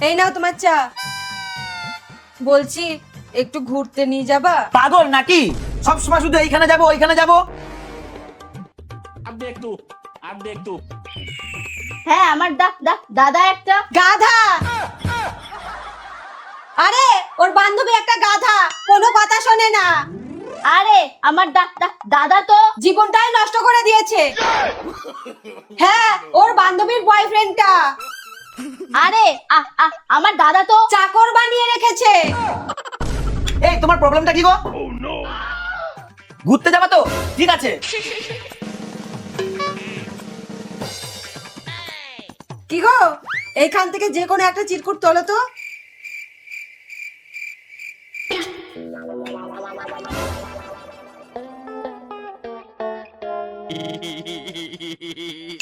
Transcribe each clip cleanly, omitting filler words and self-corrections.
এই নাও তোমার চা। বলছি একটু ঘুরতে নিয়ে যাবা? পাগল নাকি? সব সময় শুধু এইখানে যাব ওইখানে যাব। হ্যাঁ আমার দাদা একটা গাধা। আরে ওর বান্ধবী একটা গাধা, কোনো কথা শোনে না। আরে আমার দাদা তো জীবনটাই নষ্ট করে দিয়েছে। হ্যাঁ ওর বান্ধবীর বয়ফ্রেন্ডটা। আরে আমার দাদা তো চাকর বানিয়ে রেখেছে। এই তোমার প্রবলেমটা কি গো? ঘুরতে যাবা তো ঠিক আছে। কি গো, এইখান থেকে যে কোনো একটা চিরকুট তোলো তো।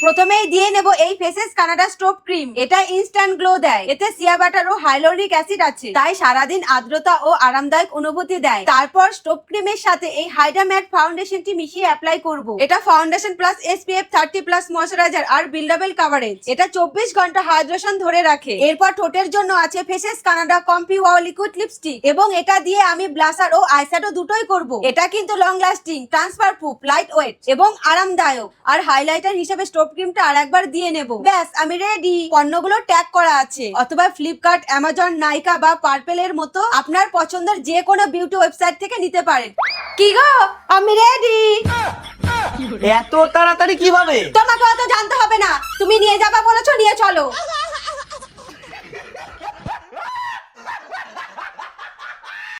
প্রথমেই দিয়ে নেব এই ফেসেস কানাডা স্টোভ ক্রিম। এটা ইনস্ট্যান্ট গ্লো দেয়। এতে সিয়া বাটার ও হাইলোরিক অ্যাসিড আছে, তাই সারাদিন আর্দ্রতা ও আরামদায়ক অনুভূতি দেয়। তারপর স্টোভ ক্রিমের সাথে এই হাইড্রা ম্যাট ফাউন্ডেশনটি মিশিয়ে অ্যাপ্লাই করব। এটা foundation plus SPF 30 plus moisturiser আর বিল্ডাবল কভারেজ। এটা 24 ঘন্টা হাইড্রেশন ধরে রাখে। এরপর ঠোঁটের জন্য আছে Faces Canada comfy wow liquid lipstick, এবং এটা দিয়ে আমি ব্লাশার ও আইশ্যাডো দুটোই করব। এটা কিন্তু long lasting, transfer proof, light weight এবং আরামদায়ক। আর হাইলাইটার হিসেবে স্টোভ ক্রিমটা আরেকবার দিয়ে নেব। ব্যাস আমি রেডি। পণ্যগুলো ট্যাগ করা আছে, অথবা ফ্লিপকার্ট, অ্যামাজন, নাইকা বা পার্পেল এর মতো আপনার পছন্দের যে কোনো বিউটি ওয়েবসাইট থেকে নিতে পারেন। কি গো, আমি রেডি। এত তাড়াতাড়ি কিভাবে? তোমাকে অত জানতে হবে না, তুমি নিয়ে যাবা বলেছো, নিয়ে চলো।